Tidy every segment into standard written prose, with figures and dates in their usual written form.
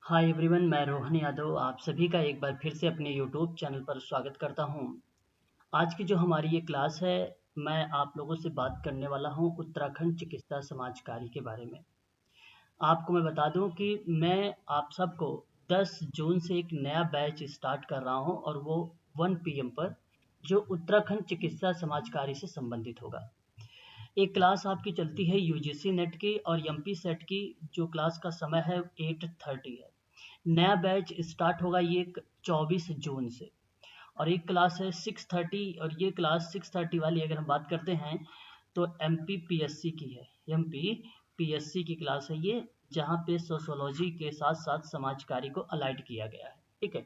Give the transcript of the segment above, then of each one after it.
Hi everyone, मैं रोहन यादव आप सभी का एक बार फिर से अपने यूट्यूब चैनल पर स्वागत करता हूं। आज की जो हमारी ये क्लास है, मैं आप लोगों से बात करने वाला हूं उत्तराखंड चिकित्सा समाज कार्य के बारे में। आपको मैं बता दूं कि मैं आप सबको 10 जून से एक नया बैच स्टार्ट कर रहा हूं और वो 1 पीएम पर, जो उत्तराखंड चिकित्सा समाज कार्य से संबंधित होगा। एक क्लास आपकी चलती है यूजीसी नेट की और एमपी सेट की, जो क्लास का समय है 8:30 है। नया बैच स्टार्ट होगा ये 24 जून से, और एक क्लास है 6:30, और ये क्लास 6:30 वाली अगर हम बात करते हैं तो एमपी पीएससी की है। एमपी पीएससी की क्लास है ये, जहाँ पे सोशोलॉजी के साथ साथ समाज कार्य को अलाइड किया गया है। ठीक है,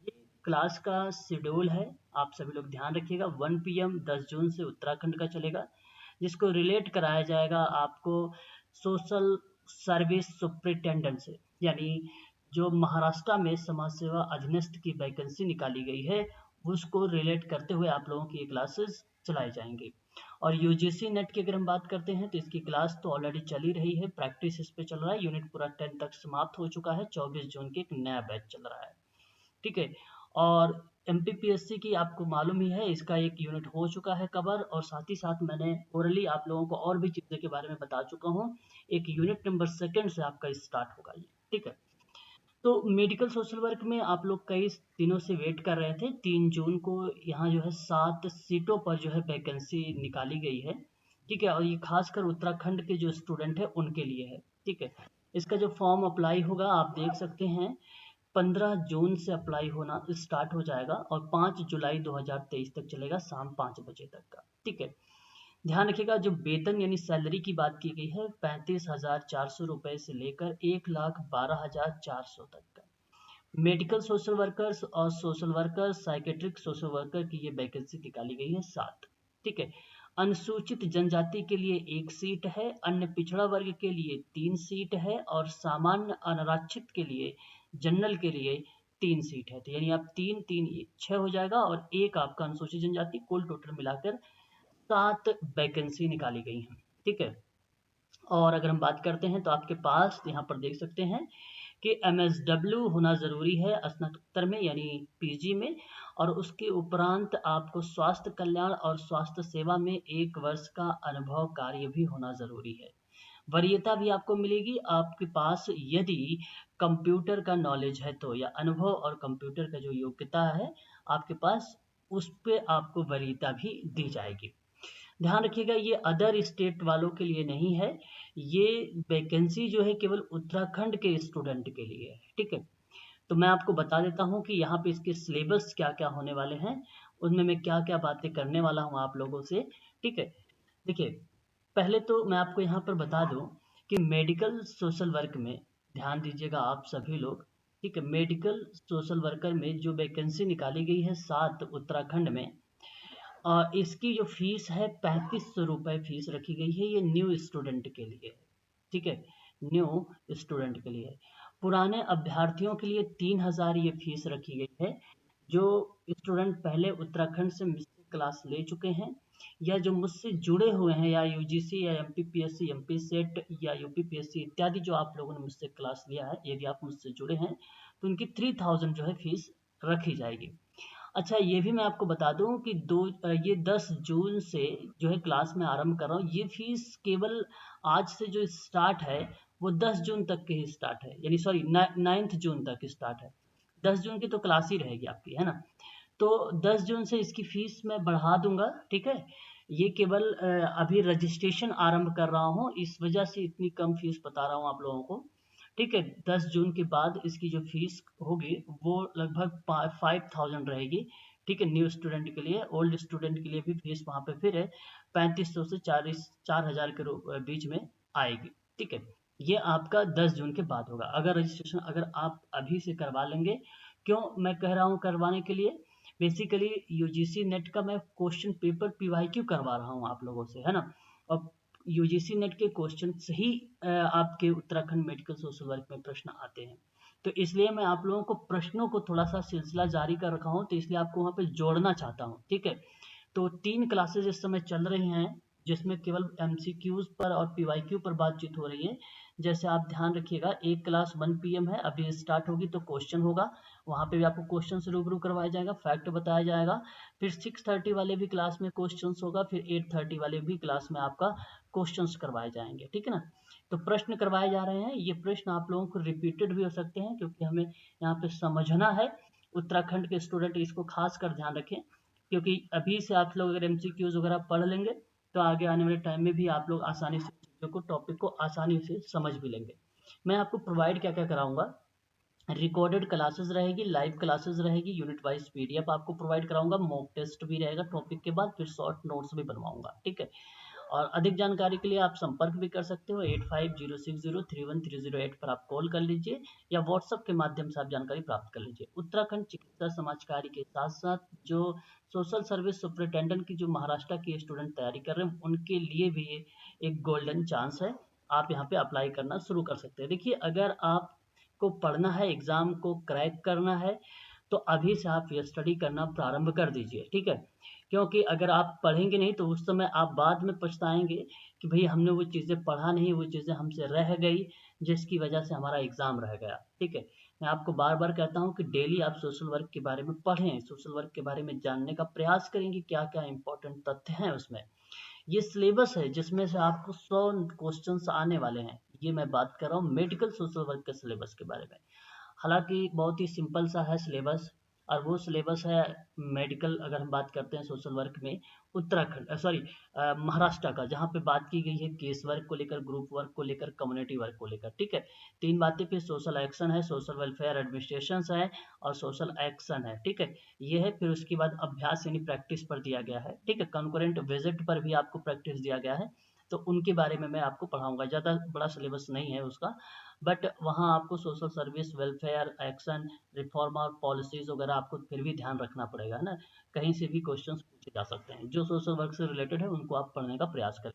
ये क्लास का शेड्यूल है, आप सभी लोग ध्यान रखिएगा। 1 पीएम 10 जून से उत्तराखंड का चलेगा, जिसको रिलेट कराया जाएगा आपको सोशल सर्विस सुपरिटेंडेंट से, यानी जो महाराष्ट्र में समाज सेवा अधीनस्थ की वैकेंसी निकाली गई है, उसको रिलेट करते हुए आप लोगों की ये क्लासेस चलाई जाएंगी। और यूजीसी नेट की अगर हम बात करते हैं तो इसकी क्लास तो ऑलरेडी चली रही है, प्रैक्टिस इस पे चल रहा है। यूनिट पूरा 10 तक समाप्त हो चुका है, 24 जून के एक नया बैच चल रहा है। ठीक है, और एमपीपीएससी की आपको मालूम ही है, इसका एक यूनिट हो चुका है कवर, और साथ ही साथ मैंने ओरली आप लोगों को और भी चीज़ों के बारे में बता चुका हूँ। एक यूनिट नंबर 2 से आपका स्टार्ट होगा ये। ठीक है, तो मेडिकल सोशल वर्क में आप लोग कई दिनों से वेट कर रहे थे। 3 जून को यहाँ जो है 7 सीटों पर जो है वैकेंसी निकाली गई है। ठीक है, और ये खासकर उत्तराखंड के जो स्टूडेंट है उनके लिए है। ठीक है, इसका जो फॉर्म अप्लाई होगा आप देख सकते हैं, 15 जून से अप्लाई होना स्टार्ट हो जाएगा और 5 जुलाई 2023 तक चलेगा, शाम 5 बजे तक का। ठीक है, ध्यान रखिएगा, जो वेतन यानी सैलरी की बात की गई है, 35,400 रुपए से लेकर 1,12,400 तक का। मेडिकल सोशल वर्कर्स और social worker, psychiatric social worker की ये वैकेंसी निकाली गई है 7। ठीक है, अनुसूचित जनजाति के लिए 1 सीट है, अन्य पिछड़ा वर्ग के लिए 3 सीट है, और सामान्य अनारक्षित के लिए, जनरल के लिए 3 सीट है। तो यानी आप 3 3 6 हो जाएगा, और एक आपका अनुसूचित जनजाति, कुल टोटल मिलाकर 7 वैकेंसी निकाली गई हैं। ठीक है, और अगर हम बात करते हैं तो आपके पास यहाँ पर देख सकते हैं कि एमएसडब्ल्यू होना ज़रूरी है स्नातकोत्तर में, यानी पीजी में, और उसके उपरांत आपको स्वास्थ्य कल्याण और स्वास्थ्य सेवा में 1 वर्ष का अनुभव कार्य भी होना ज़रूरी है। वरीयता भी आपको मिलेगी आपके पास यदि कंप्यूटर का नॉलेज है तो, या अनुभव और कंप्यूटर का जो योग्यता है आपके पास, उस पे आपको वरीयता भी दी जाएगी। ध्यान रखिएगा, ये अदर स्टेट वालों के लिए नहीं है, ये वैकेंसी जो है केवल उत्तराखंड के स्टूडेंट के लिए है। ठीक है, तो मैं आपको बता देता हूँ कि यहाँ पे इसके सिलेबस क्या क्या होने वाले हैं, उनमें मैं क्या क्या बातें करने वाला हूँ आप लोगों से। ठीक है, देखिए, पहले तो मैं आपको यहाँ पर बता दूँ कि मेडिकल सोशल वर्क में, ध्यान दीजिएगा आप सभी लोग। ठीक है, मेडिकल सोशल वर्कर में जो वैकेंसी निकाली गई है 7 उत्तराखंड में, इसकी जो फीस है 3500 रुपये फीस रखी गई है, ये न्यू स्टूडेंट के लिए। ठीक है, न्यू स्टूडेंट के लिए। पुराने अभ्यर्थियों के लिए 3000 ये फीस रखी गई है। जो स्टूडेंट पहले उत्तराखंड से मुझसे क्लास ले चुके हैं, या जो मुझसे जुड़े हुए हैं, या यूजीसी या एमपीपीएससी, एमपी सेट या यूपीपीएससी इत्यादि, जो आप लोगों ने मुझसे क्लास लिया है, यदि आप मुझसे जुड़े हैं तो उनकी 3000 जो है फीस रखी जाएगी। अच्छा, ये भी मैं आपको बता दूं कि ये 10 जून से जो है क्लास में आरंभ कर रहा हूँ। ये फीस केवल आज से जो स्टार्ट है वो 10 जून तक के ही स्टार्ट है, यानी सॉरी 9 जून तक स्टार्ट है। 10 जून की तो क्लास ही रहेगी आपकी, है ना। तो 10 जून से इसकी फीस मैं बढ़ा दूंगा। ठीक है, ये केवल अभी रजिस्ट्रेशन आरंभ कर रहा हूँ, इस वजह से इतनी कम फीस बता रहा हूँ आप लोगों को। ठीक है, 10 जून के बाद इसकी जो फीस होगी वो लगभग 5000 रहेगी। ठीक है, न्यू स्टूडेंट के लिए, ओल्ड स्टूडेंट के लिए भी फीस वहाँ पे फिर है 3500 से 4000 के बीच में आएगी। ठीक है, ये आपका 10 जून के बाद होगा। अगर रजिस्ट्रेशन अगर आप अभी से करवा लेंगे, क्यों मैं कह रहा हूँ करवाने के लिए, बेसिकली यूजीसी नेट का मैं क्वेश्चन पेपर पीवाईक्यू करवा रहा हूँ आप लोगों से, है ना। और यूजीसी नेट के क्वेश्चन से ही आपके उत्तराखंड मेडिकल सोशल वर्क में प्रश्न आते हैं। तो इसलिए मैं आप लोगों को प्रश्नों को थोड़ा सा सिलसिला जारी कर रखा हूँ, तो इसलिए आपको वहाँ पे जोड़ना चाहता हूँ। ठीक है, तो 3 क्लासेज इस समय चल रही हैं, जिसमें केवल एमसीक्यूज पर और पीवाईक्यू पर बातचीत हो रही है। जैसे आप ध्यान रखिएगा, एक क्लास 1 PM है, अभी स्टार्ट होगी तो क्वेश्चन होगा, वहाँ पे भी आपको क्वेश्चन से रूबरू करवाया जाएगा, फैक्ट बताया जाएगा। फिर 6:30 वाले भी क्लास में क्वेश्चंस होगा, फिर 8:30 वाले भी क्लास में आपका क्वेश्चंस करवाए जाएंगे, ठीक है ना। तो प्रश्न करवाए जा रहे हैं, ये प्रश्न आप लोगों को रिपीटेड भी हो सकते हैं, क्योंकि हमें यहाँ पे समझना है। उत्तराखंड के स्टूडेंट इसको खास कर ध्यान रखें, क्योंकि अभी से आप लोग अगर MCQs वगैरह पढ़ लेंगे तो आगे आने वाले टाइम में भी आप लोग आसानी से चीज़ों को, टॉपिक को आसानी से समझ भी लेंगे। मैं आपको प्रोवाइड क्या क्या कराऊंगा, रिकॉर्डेड क्लासेस रहेगी, लाइव क्लासेस रहेगी, यूनिट वाइज PDF आपको प्रोवाइड कराऊंगा, मॉक टेस्ट भी रहेगा टॉपिक के बाद, फिर शॉर्ट नोट्स भी बनवाऊंगा, ठीक है। और अधिक जानकारी के लिए आप संपर्क भी कर सकते हो, 8506031308 पर आप कॉल कर लीजिए, या व्हाट्सएप के माध्यम से आप जानकारी प्राप्त कर लीजिए। उत्तराखंड चिकित्सा समाज कार्य के साथ साथ जो सोशल सर्विस सुपरिटेंडेंट की जो महाराष्ट्र की स्टूडेंट तैयारी कर रहे हैं, उनके लिए भी ये एक गोल्डन चांस है, आप यहाँ पे अप्लाई करना शुरू कर सकते हैं। देखिए, अगर आपको पढ़ना है, एग्जाम को क्रैक करना है, तो अभी से आप ये स्टडी करना प्रारंभ कर दीजिए, ठीक है। क्योंकि अगर आप पढ़ेंगे नहीं तो उस समय आप बाद में पछताएंगे कि भाई हमने वो चीज़ें पढ़ा नहीं, वो चीज़ें हमसे रह गई, जिसकी वजह से हमारा एग्ज़ाम रह गया, ठीक है। मैं आपको बार बार कहता हूँ कि डेली आप सोशल वर्क के बारे में पढ़ें, सोशल वर्क के बारे में जानने का प्रयास करेंगे, क्या क्या इंपॉर्टेंट तथ्य हैं उसमें। ये सिलेबस है जिसमें से आपको 100 क्वेश्चंस आने वाले हैं, ये मैं बात कर रहा हूँ मेडिकल सोशल वर्क के सिलेबस के बारे में। हालांकि बहुत ही सिंपल सा है सिलेबस, और वो सिलेबस है मेडिकल, अगर हम बात करते हैं सोशल वर्क में, उत्तराखंड सॉरी महाराष्ट्र का, जहाँ पे बात की गई है केस वर्क को लेकर, ग्रुप वर्क को लेकर, कम्युनिटी वर्क को लेकर, ठीक है। 3 बातें, फिर सोशल एक्शन है, सोशल वेलफेयर एडमिनिस्ट्रेशन है, और सोशल एक्शन है, ठीक है। ये है, फिर उसके बाद अभ्यास यानी प्रैक्टिस पर दिया गया है, ठीक है। कंकरेंट विजिट पर भी आपको प्रैक्टिस दिया गया है, तो उनके बारे में मैं आपको पढ़ाऊंगा। ज़्यादा बड़ा सिलेबस नहीं है उसका, बट वहाँ आपको social service, welfare, action, reform और पॉलिसीज़ वगैरह आपको फिर भी ध्यान रखना पड़ेगा, है ना। कहीं से भी क्वेश्चंस पूछे जा सकते हैं, जो सोशल वर्क से रिलेटेड है उनको आप पढ़ने का प्रयास करें।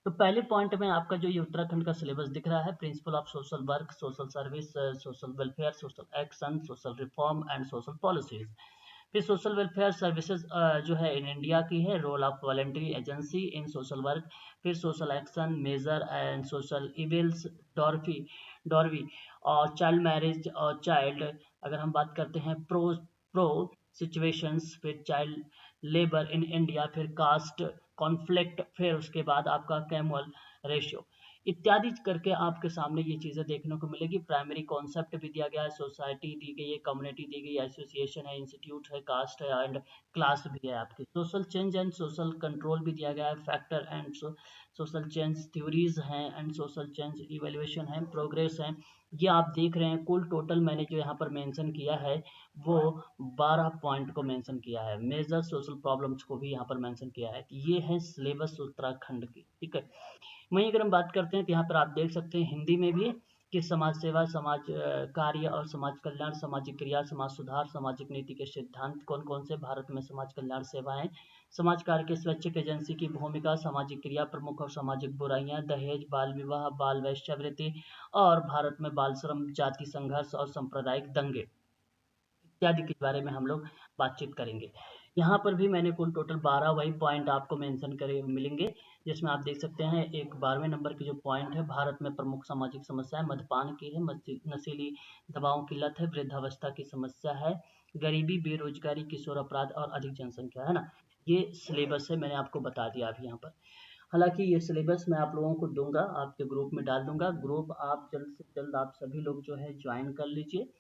तो पहले पॉइंट में आपका जो ये उत्तराखंड का सिलेबस दिख रहा है, principle of social work, social service, social welfare, social action, social reform and social policies. फिर सोशल वेलफेयर सर्विसेज जो है इन इंडिया की है, role of voluntary agency in social work. फिर social action, major and social evils, डॉर्फी डॉर्वी, और child marriage और चाइल्ड, अगर हम बात करते हैं प्रो सिचुएशंस, फिर चाइल्ड लेबर इन इंडिया, फिर कास्ट कॉन्फ्लिक्ट, फिर उसके बाद आपका कैमुअल रेशियो इत्यादि करके आपके सामने ये चीज़ें देखने को मिलेगी। प्राइमरी कॉन्सेप्ट भी दिया गया है, सोसाइटी दी गई है, कम्युनिटी दी गई है, एसोसिएशन है, इंस्टीट्यूट है, कास्ट है एंड क्लास भी है आपकी। Social change and social control भी दिया गया है, factor and social change theories हैं, एंड सोशल चेंज इवेल्युएशन है, प्रोग्रेस है। ये आप देख रहे हैं, कुल टोटल मैंने जो यहाँ पर मेंशन किया है वो 12 पॉइंट को मेंशन किया है, मेजर सोशल प्रॉब्लम्स को भी यहाँ पर मेंशन किया है। ये है सिलेबस उत्तराखंड की, ठीक है। वहीं अगर हम बात करते हैं तो यहाँ पर आप देख सकते हैं हिंदी में भी कि समाज सेवा, समाज कार्य और समाज कल्याण, सामाजिक क्रिया, समाज सुधार, सामाजिक नीति के सिद्धांत कौन कौन से, भारत में समाज कल्याण सेवाएं, समाज कार्य के स्वैच्छिक एजेंसी की भूमिका, सामाजिक क्रिया प्रमुख और सामाजिक बुराइयां, दहेज, बाल विवाह, बाल वैश्यावृत्ति, और भारत में बाल श्रम, जाति संघर्ष और सांप्रदायिक दंगे इत्यादि के बारे में हम लोग बातचीत करेंगे। यहाँ पर भी मैंने कुल टोटल 12 वही पॉइंट आपको मेंशन करे मिलेंगे, जिसमें आप देख सकते हैं एक 12वें नंबर की जो पॉइंट है, भारत में प्रमुख सामाजिक समस्याएं मद्यपान की है, नशीली दवाओं की लत है, वृद्धावस्था की समस्या है, गरीबी, बेरोजगारी, किशोर अपराध और अधिक जनसंख्या, है ना। ये सिलेबस है, मैंने आपको बता दिया अभी यहाँ पर। हालांकि ये सिलेबस मैं आप लोगों को दूंगा, आपके ग्रुप में डाल दूंगा, ग्रुप आप जल्द से जल्द आप सभी लोग जो है ज्वाइन कर लीजिए,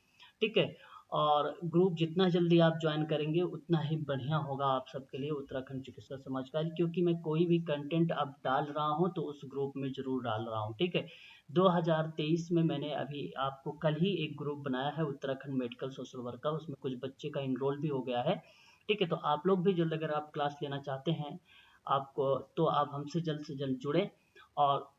ठीक है। और ग्रुप जितना जल्दी आप ज्वाइन करेंगे उतना ही बढ़िया होगा आप सबके लिए, उत्तराखंड चिकित्सा समाज कार्य, क्योंकि मैं कोई भी कंटेंट अब डाल रहा हूँ तो उस ग्रुप में जरूर डाल रहा हूँ, ठीक है। 2023 में मैंने अभी आपको कल ही एक ग्रुप बनाया है उत्तराखंड मेडिकल सोशल वर्क का, उसमें कुछ बच्चे का इनरोल भी हो गया है, ठीक है। तो आप लोग भी जल्द, अगर आप क्लास लेना चाहते हैं आपको, तो आप हमसे जल्द से जल्द जुड़ें, और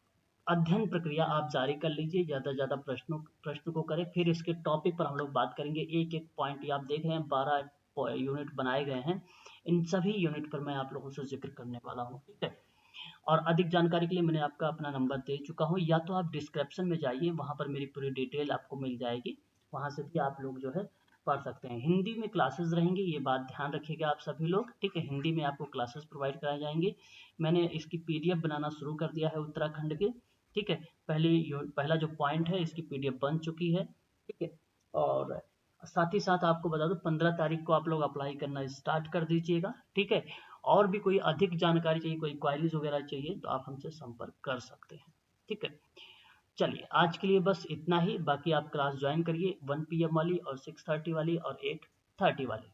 अध्ययन प्रक्रिया आप जारी कर लीजिए, ज़्यादा से ज़्यादा प्रश्न को करें, फिर इसके टॉपिक पर हम लोग बात करेंगे। एक एक पॉइंट ये आप देख रहे हैं, 12 यूनिट बनाए गए हैं, इन सभी यूनिट पर मैं आप लोगों से जिक्र करने वाला हूँ, ठीक है। और अधिक जानकारी के लिए मैंने आपका अपना नंबर दे चुका हूँ, या तो आप डिस्क्रिप्शन में जाइए, वहाँ पर मेरी पूरी डिटेल आपको मिल जाएगी, वहाँ से भी आप लोग जो है पढ़ सकते हैं। हिंदी में क्लासेस रहेंगी, ये बात ध्यान रखिएगा आप सभी लोग, ठीक है। हिंदी में आपको क्लासेस प्रोवाइड कराए जाएंगे। मैंने इसकी PDF बनाना शुरू कर दिया है उत्तराखंड के, ठीक है, पहला जो पॉइंट है इसकी पीडीएफ बन चुकी है। ठीक है, और साथ ही साथ आपको बता दूं 15 तारीख को आप लोग अप्लाई करना स्टार्ट कर दीजिएगा। ठीक है, और भी कोई अधिक जानकारी चाहिए, कोई क्वायरीज वगैरह चाहिए तो आप हमसे संपर्क कर सकते हैं। ठीक है, चलिए आज के लिए बस इतना ही। बाकी आप क्लास ज्वाइन करिए 1 PM वाली और 6:30 वाली और 8:30 वाली।